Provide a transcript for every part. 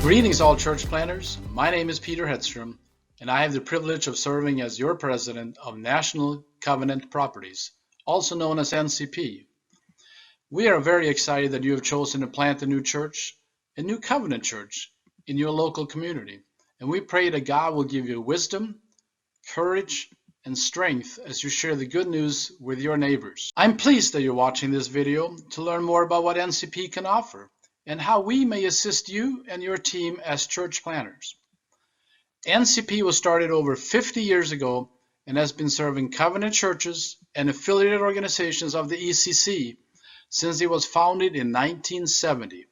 Greetings, all church planners. My name is Peter Hedstrom, and I have the privilege of serving as your president of National Covenant Properties, also known as NCP. We are very excited that you have chosen to plant a new church, a new covenant church, in your local community, and we pray that God will give you wisdom, courage, and strength as you share the good news with your neighbors. I'm pleased that you're watching this video to learn more about what NCP can offer and how we may assist you and your team as church planners. NCP was started over 50 years ago and has been serving covenant churches and affiliated organizations of the ECC since it was founded in 1970.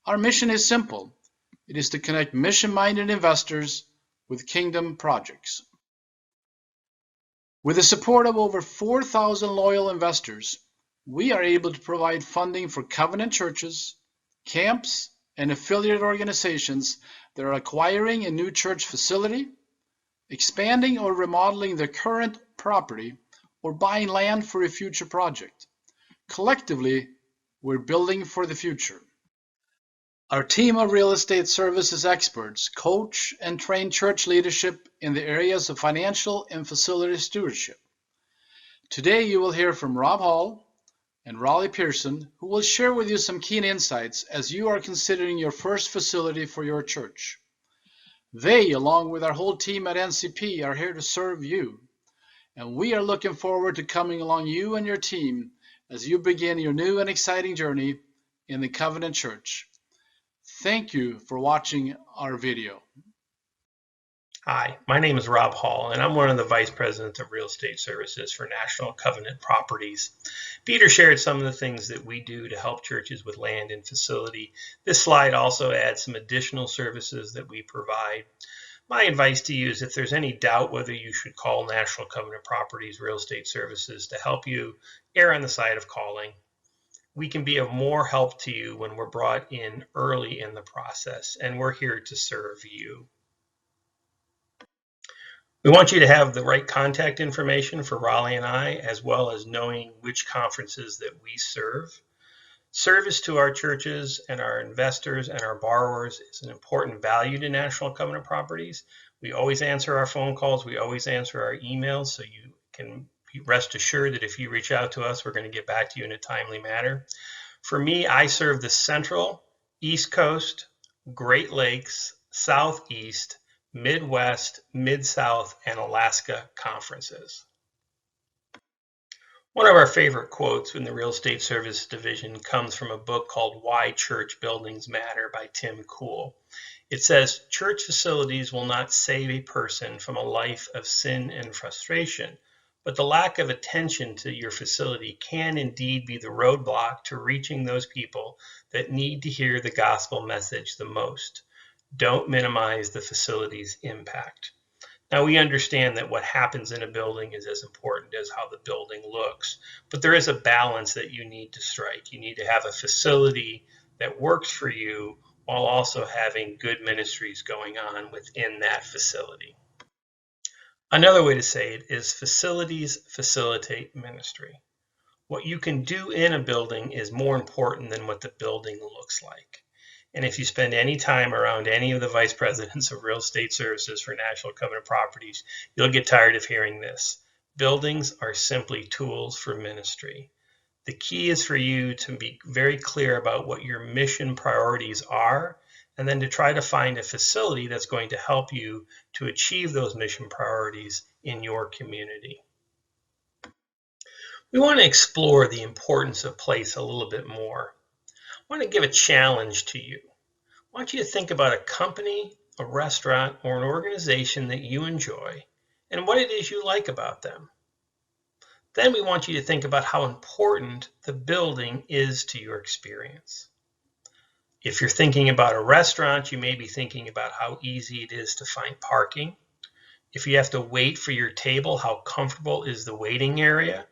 Our mission is simple. It is to connect mission-minded investors with kingdom projects. With the support of over 4,000 loyal investors, we are able to provide funding for covenant churches, camps, and affiliated organizations that are acquiring a new church facility, expanding or remodeling their current property, or buying land for a future project. Collectively, we're building for the future. Our team of real estate services experts coach and train church leadership in the areas of financial and facility stewardship. Today, you will hear from Rob Hall and Raleigh Pearson, who will share with you some keen insights as you are considering your first facility for your church. They, along with our whole team at NCP, are here to serve you, and we are looking forward to coming along you and your team as you begin your new and exciting journey in the Covenant Church. Thank you for watching our video. Hi, my name is Rob Hall, and I'm one of the Vice Presidents of Real Estate Services for National Covenant Properties. Peter shared some of the things that we do to help churches with land and facility. This slide also adds some additional services that we provide. My advice to you is if there's any doubt whether you should call National Covenant Properties Real Estate Services to help you, err on the side of calling. We can be of more help to you when we're brought in early in the process, and we're here to serve you. We want you to have the right contact information for Raleigh and I, as well as knowing which conferences that we serve. Service to our churches and our investors and our borrowers is an important value to National Covenant Properties. We always answer our phone calls. We always answer our emails, so you can rest assured that if you reach out to us, we're going to get back to you in a timely manner. For me, I serve the Central, East Coast, Great Lakes, Southeast, Midwest, Mid-South, and Alaska conferences. One of our favorite quotes in the Real Estate Service Division comes from a book called Why Church Buildings Matter by Tim Kuhl. It says, church facilities will not save a person from a life of sin and frustration, but the lack of attention to your facility can indeed be the roadblock to reaching those people that need to hear the gospel message the most. Don't minimize the facility's impact. Now, we understand that what happens in a building is as important as how the building looks, but there is a balance that you need to strike. You need to have a facility that works for you while also having good ministries going on within that facility. Another way to say it is facilities facilitate ministry. What you can do in a building is more important than what the building looks like. And if you spend any time around any of the vice presidents of real estate services for National Covenant Properties, you'll get tired of hearing this. Buildings are simply tools for ministry. The key is for you to be very clear about what your mission priorities are, and then to try to find a facility that's going to help you to achieve those mission priorities in your community. We want to explore the importance of place a little bit more. I want to give a challenge to you. I want you to think about a company, a restaurant, or an organization that you enjoy and what it is you like about them. Then we want you to think about how important the building is to your experience. If you're thinking about a restaurant, you may be thinking about how easy it is to find parking. If you have to wait for your table, how comfortable is the waiting area?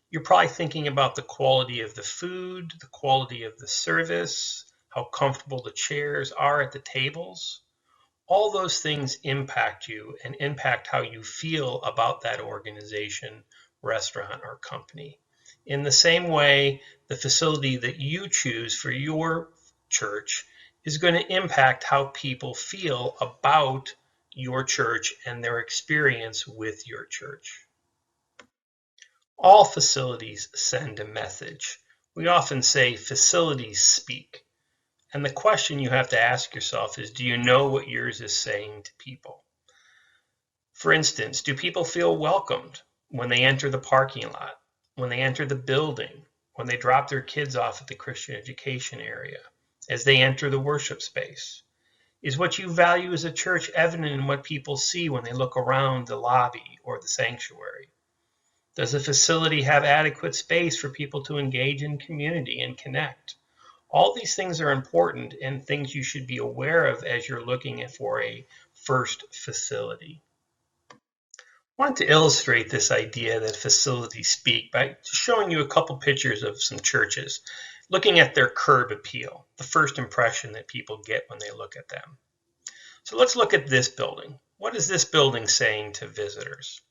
You're probably thinking about the quality of the food, the quality of the service, how comfortable the chairs are at the tables. All those things impact you and impact how you feel about that organization, restaurant, or company. In the same way, the facility that you choose for your church is going to impact how people feel about your church and their experience with your church. All facilities send a message. We often say facilities speak. And the question you have to ask yourself is, do you know what yours is saying to people? For instance, do people feel welcomed when they enter the parking lot, when they enter the building, when they drop their kids off at the Christian education area, as they enter the worship space? Is what you value as a church evident in what people see when they look around the lobby or the sanctuary? Does the facility have adequate space for people to engage in community and connect? All these things are important and things you should be aware of as you're looking for a first facility. I wanted to illustrate this idea that facilities speak by showing you a couple pictures of some churches, looking at their curb appeal, the first impression that people get when they look at them. So let's look at this building. What is this building saying to visitors?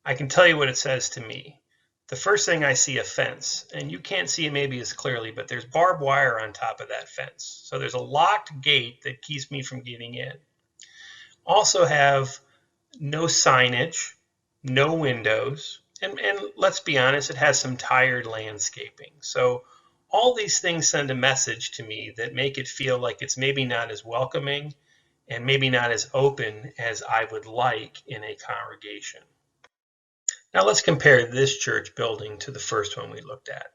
I can tell you what it says to me. The first thing I see a fence, and you can't see it maybe as clearly, but there's barbed wire on top of that fence. So there's a locked gate that keeps me from getting in. Also have no signage, no windows, and let's be honest, it has some tired landscaping. So all these things send a message to me that make it feel like it's maybe not as welcoming and maybe not as open as I would like in a congregation. Now let's compare this church building to the first one we looked at.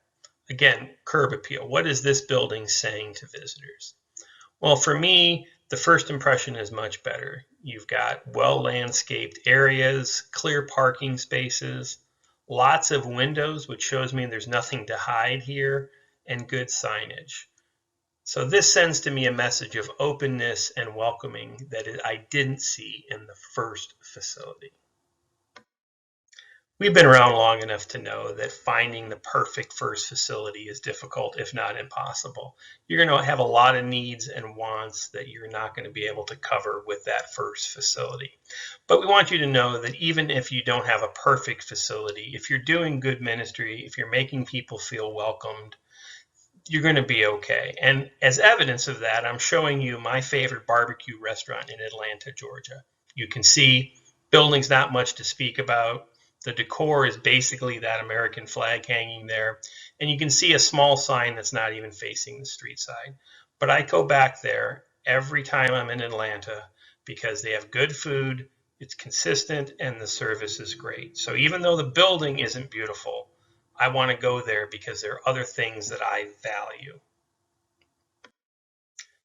Again, curb appeal. What is this building saying to visitors? Well, for me, the first impression is much better. You've got well-landscaped areas, clear parking spaces, lots of windows, which shows me there's nothing to hide here, and good signage. So this sends to me a message of openness and welcoming that I didn't see in the first facility. We've been around long enough to know that finding the perfect first facility is difficult, if not impossible. You're going to have a lot of needs and wants that you're not going to be able to cover with that first facility. But we want you to know that even if you don't have a perfect facility, if you're doing good ministry, if you're making people feel welcomed, you're going to be okay. And as evidence of that, I'm showing you my favorite barbecue restaurant in Atlanta, Georgia. You can see building's not much to speak about. The decor is basically that American flag hanging there. And you can see a small sign that's not even facing the street side. But I go back there every time I'm in Atlanta because they have good food, it's consistent, and the service is great. So even though the building isn't beautiful, I want to go there because there are other things that I value.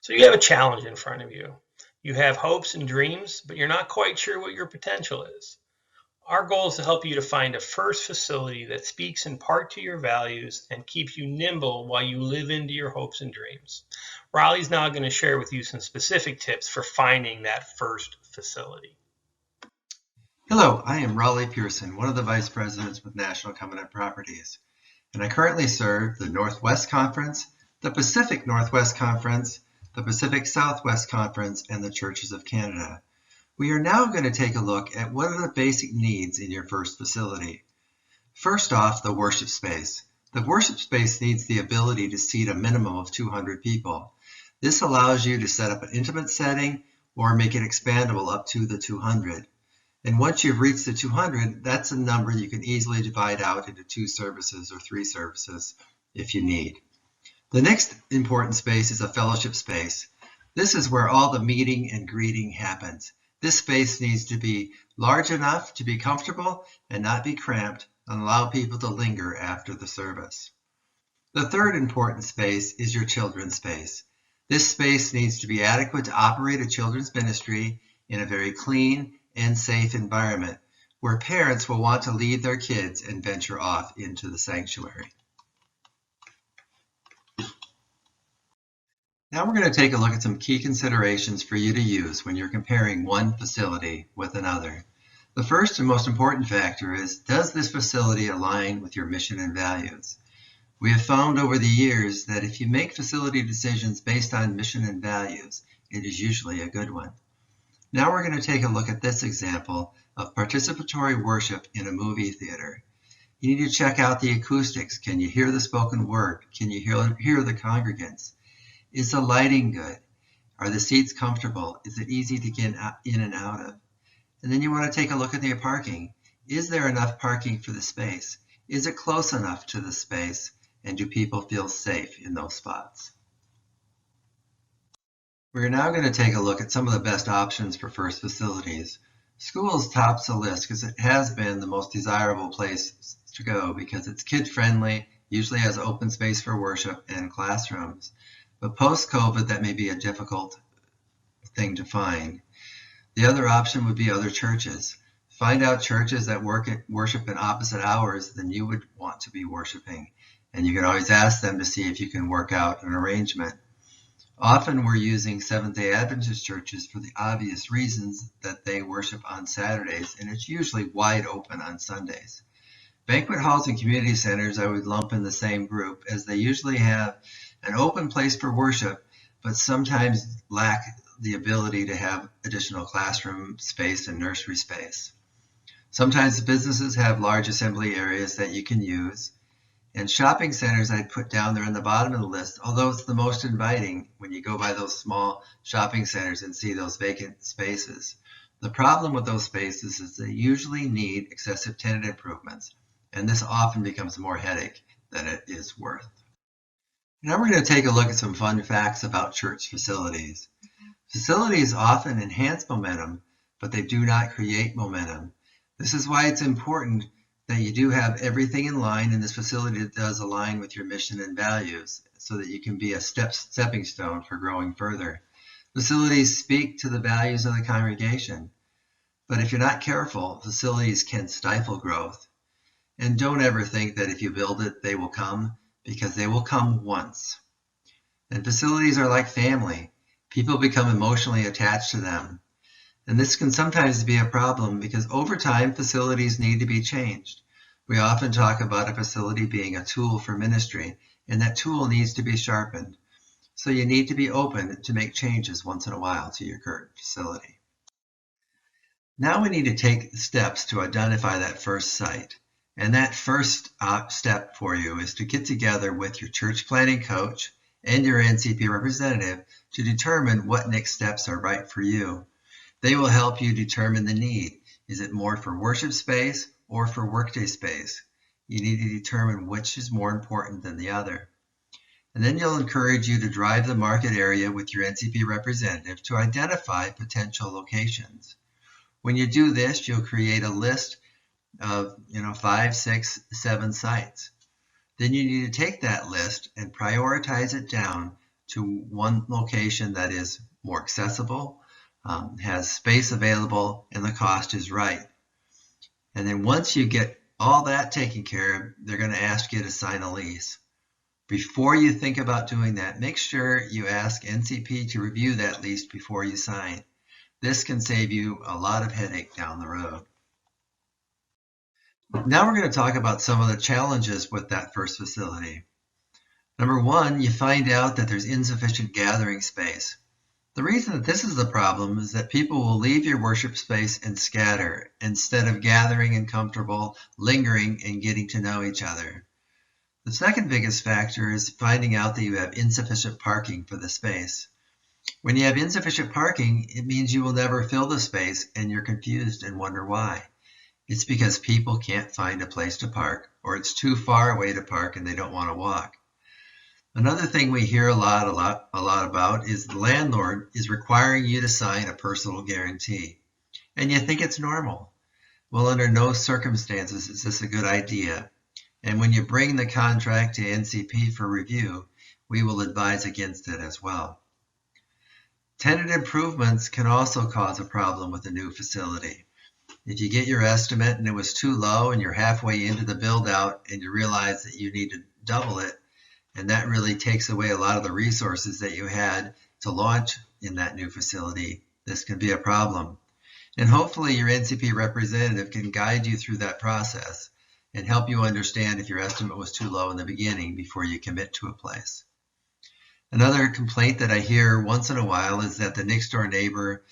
So you have a challenge in front of you. You have hopes and dreams, but you're not quite sure what your potential is. Our goal is to help you to find a first facility that speaks in part to your values and keeps you nimble while you live into your hopes and dreams. Raleigh's now going to share with you some specific tips for finding that first facility. Hello, I am Raleigh Pearson, one of the Vice Presidents with National Covenant Properties, and I currently serve the Northwest Conference, the Pacific Northwest Conference, the Pacific Southwest Conference, and the Churches of Canada. We are now going to take a look at what are the basic needs in your first facility. First off, the worship space. The worship space needs the ability to seat a minimum of 200 people. This allows you to set up an intimate setting or make it expandable up to the 200. And once you've reached the 200, that's a number you can easily divide out into 2 services or 3 services if you need. The next important space is a fellowship space. This is where all the meeting and greeting happens. This space needs to be large enough to be comfortable and not be cramped and allow people to linger after the service. The third important space is your children's space. This space needs to be adequate to operate a children's ministry in a very clean and safe environment where parents will want to lead their kids and venture off into the sanctuary. Now we're going to take a look at some key considerations for you to use when you're comparing one facility with another. The first and most important factor is, does this facility align with your mission and values? We have found over the years that if you make facility decisions based on mission and values, it is usually a good one. Now we're going to take a look at this example of participatory worship in a movie theater. You need to check out the acoustics. Can you hear the spoken word? Can you hear the congregants? Is the lighting good? Are the seats comfortable? Is it easy to get in and out of? And then you want to take a look at the parking. Is there enough parking for the space? Is it close enough to the space? And do people feel safe in those spots? We're now going to take a look at some of the best options for first facilities. Schools tops the list because it has been the most desirable place to go because it's kid-friendly, usually has open space for worship and classrooms. But post-COVID, that may be a difficult thing to find. The other option would be other churches. Find out churches that worship in opposite hours than you would want to be worshiping. And you can always ask them to see if you can work out an arrangement. Often we're using Seventh-day Adventist churches for the obvious reasons that they worship on Saturdays, and it's usually wide open on Sundays. Banquet halls and community centers I would lump in the same group, as they usually have an open place for worship, but sometimes lack the ability to have additional classroom space and nursery space. Sometimes businesses have large assembly areas that you can use. And shopping centers I'd put down there in the bottom of the list, although it's the most inviting when you go by those small shopping centers and see those vacant spaces. The problem with those spaces is they usually need excessive tenant improvements, and this often becomes more headache than it is worth. Now we're going to take a look at some fun facts about church facilities. Facilities often enhance momentum, but they do not create momentum. This is why it's important that you do have everything in line in this facility that does align with your mission and values so that you can be a stepping stone for growing further. Facilities speak to the values of the congregation, but if you're not careful, facilities can stifle growth. And don't ever think that if you build it, they will come, because they will come once. And facilities are like family. People become emotionally attached to them. And this can sometimes be a problem because over time, facilities need to be changed. We often talk about a facility being a tool for ministry, and that tool needs to be sharpened. So you need to be open to make changes once in a while to your current facility. Now we need to take steps to identify that first site. And that first step for you is to get together with your church planning coach and your NCP representative to determine what next steps are right for you. They will help you determine the need. Is it more for worship space or for workday space? You need to determine which is more important than the other. And then you'll encourage you to drive the market area with your NCP representative to identify potential locations. When you do this, you'll create a list of 5, 6, 7 sites. Then you need to take that list and prioritize it down to one location that is more accessible, has space available, and the cost is right. And then once you get all that taken care of, they're going to ask you to sign a lease. Before you think about doing that, make sure you ask NCP to review that lease before you sign. This can save you a lot of headache down the road. Now we're going to talk about some of the challenges with that first facility. Number one, you find out that there's insufficient gathering space. The reason that this is a problem is that people will leave your worship space and scatter instead of gathering and comfortable, lingering, and getting to know each other. The second biggest factor is finding out that you have insufficient parking for the space. When you have insufficient parking, it means you will never fill the space and you're confused and wonder why. It's because people can't find a place to park, or it's too far away to park and they don't want to walk. Another thing we hear a lot about is the landlord is requiring you to sign a personal guarantee. And you think it's normal. Well, under no circumstances is this a good idea. And when you bring the contract to NCP for review, we will advise against it as well. Tenant improvements can also cause a problem with a new facility. If you get your estimate and it was too low and you're halfway into the build out and you realize that you need to double it, and that really takes away a lot of the resources that you had to launch in that new facility, this can be a problem. And hopefully your NCP representative can guide you through that process and help you understand if your estimate was too low in the beginning before you commit to a place. Another complaint that I hear once in a while is that the next door neighbor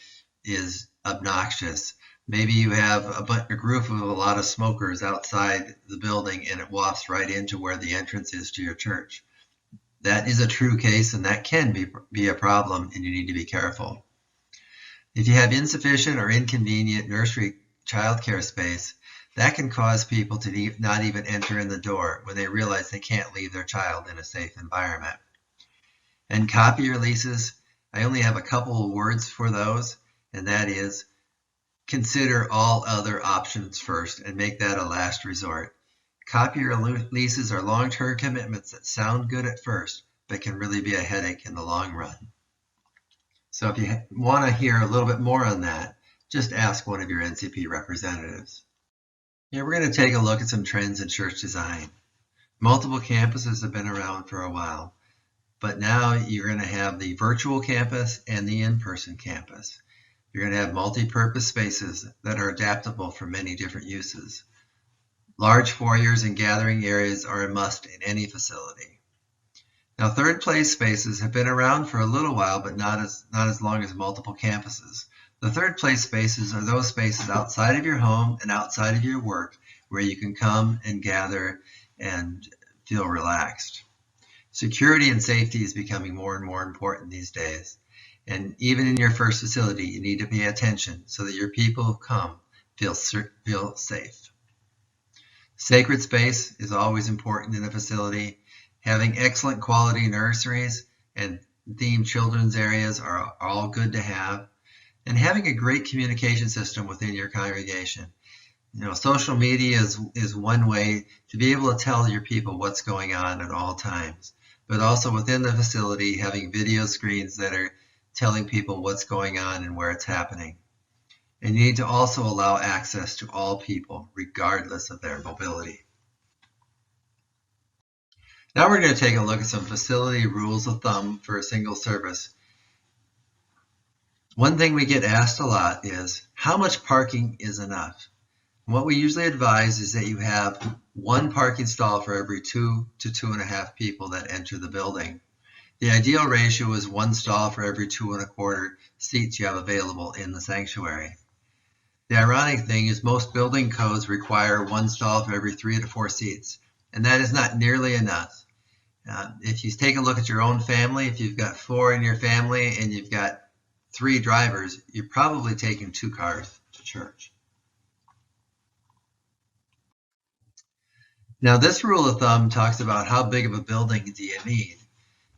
is obnoxious. Maybe you have a group of a lot of smokers outside the building and it wafts right into where the entrance is to your church. That is a true case, and that can be a problem, and you need to be careful. If you have insufficient or inconvenient nursery childcare space, that can cause people to not even enter in the door when they realize they can't leave their child in a safe environment. And copy leases, I only have a couple of words for those, and that is consider all other options first and make that a last resort. Copy leases are long-term commitments that sound good at first, but can really be a headache in the long run. So if you want to hear a little bit more on that, just ask one of your NCP representatives. Here we're going to take a look at some trends in church design. Multiple campuses have been around for a while, but now you're going to have the virtual campus and the in-person campus. You're going to have multi-purpose spaces that are adaptable for many different uses. Large foyers and gathering areas are a must in any facility. Now, third place spaces have been around for a little while, but not as long as multiple campuses. The third place spaces are those spaces outside of your home and outside of your work where you can come and gather and feel relaxed. Security and safety is becoming more and more important these days. And even in your first facility, you need to pay attention so that your people who come feel safe. Sacred space is always important in a facility. Having excellent quality nurseries and themed children's areas are all good to have. And having a great communication system within your congregation. Social media is one way to be able to tell your people what's going on at all times. But also within the facility, having video screens that are telling people what's going on and where it's happening. And you need to also allow access to all people, regardless of their mobility. Now we're going to take a look at some facility rules of thumb for a single service. One thing we get asked a lot is, how much parking is enough? And what we usually advise is that you have one parking stall for every 2 to 2.5 people that enter the building. The ideal ratio is one stall for every 2 1/4 seats you have available in the sanctuary. The ironic thing is most building codes require one stall for every 3 to 4 seats, and that is not nearly enough. If you take a look at your own family, if you've got 4 in your family and you've got 3 drivers, you're probably taking 2 cars to church. Now, this rule of thumb talks about how big of a building do you need.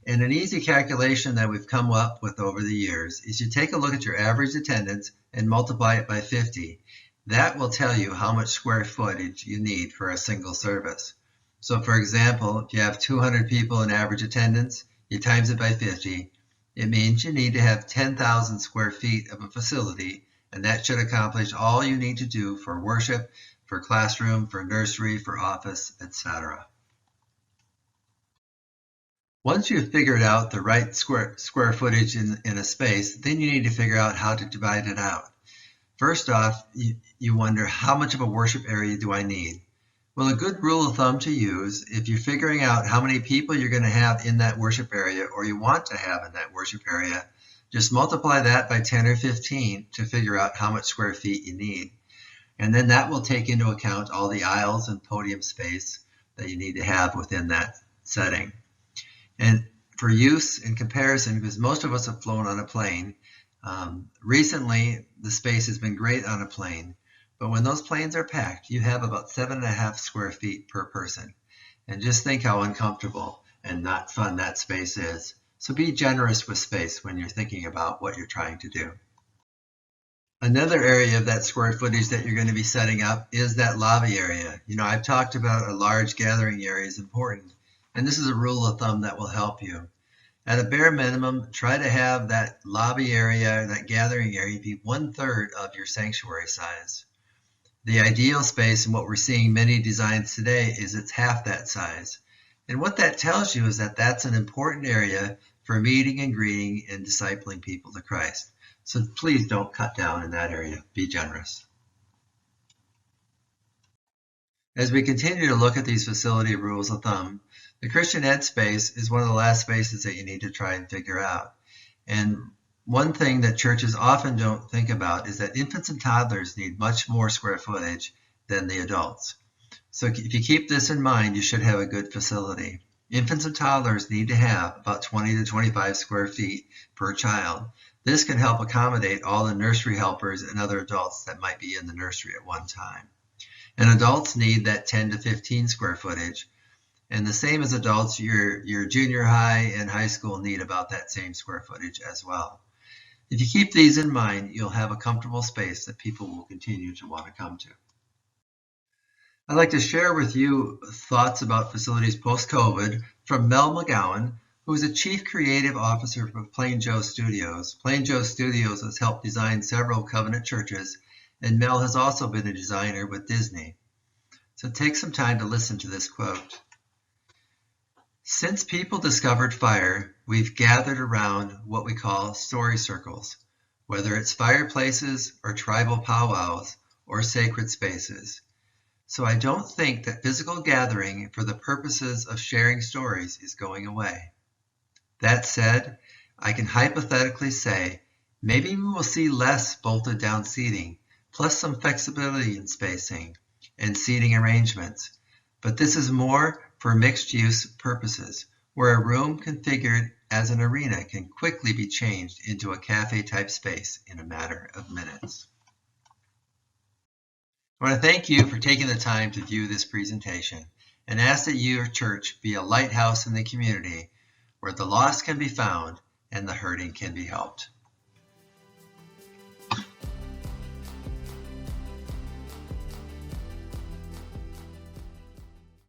And an easy calculation that we've come up with over the years is you take a look at your average attendance and multiply it by 50. That will tell you how much square footage you need for a single service. So for example, if you have 200 people in average attendance, you times it by 50, it means you need to have 10,000 square feet of a facility, and that should accomplish all you need to do for worship, for classroom, for nursery, for office, etc. Once you've figured out the right square footage in a space, then you need to figure out how to divide it out. First off, you wonder, how much of a worship area do I need? Well, a good rule of thumb to use, if you're figuring out how many people you're going to have in that worship area or you want to have in that worship area, just multiply that by 10 or 15 to figure out how much square feet you need. And then that will take into account all the aisles and podium space that you need to have within that setting. And for use in comparison, because most of us have flown on a plane, recently the space has been great on a plane, but when those planes are packed, you have about 7.5 square feet per person. And just think how uncomfortable and not fun that space is. So be generous with space when you're thinking about what you're trying to do. Another area of that square footage that you're going to be setting up is that lobby area. I've talked about a large gathering area is important. And this is a rule of thumb that will help you. At a bare minimum, try to have that lobby area, that gathering area, be 1/3 of your sanctuary size. The ideal space, and what we're seeing many designs today, is it's half that size. And what that tells you is that that's an important area for meeting and greeting and discipling people to Christ. So please don't cut down in that area. Be generous. As we continue to look at these facility rules of thumb, the Christian Ed space is one of the last spaces that you need to try and figure out. And one thing that churches often don't think about is that infants and toddlers need much more square footage than the adults. So if you keep this in mind, you should have a good facility. Infants and toddlers need to have about 20 to 25 square feet per child. This can help accommodate all the nursery helpers and other adults that might be in the nursery at one time. And adults need that 10 to 15 square footage. And the same as adults, your junior high and high school need about that same square footage as well. If you keep these in mind, you'll have a comfortable space that people will continue to want to come to. I'd like to share with you thoughts about facilities post-COVID from Mel McGowan, who is a Chief Creative Officer for Plain Joe Studios. Plain Joe Studios has helped design several Covenant churches, and Mel has also been a designer with Disney. So take some time to listen to this quote. Since people discovered fire, we've gathered around what we call story circles, whether it's fireplaces or tribal powwows or sacred spaces. So I don't think that physical gathering for the purposes of sharing stories is going away. That said, I can hypothetically say maybe we will see less bolted down seating, plus some flexibility in spacing and seating arrangements. But this is more for mixed use purposes, where a room configured as an arena can quickly be changed into a cafe type space in a matter of minutes. I want to thank you for taking the time to view this presentation and ask that your church be a lighthouse in the community where the lost can be found and the hurting can be helped.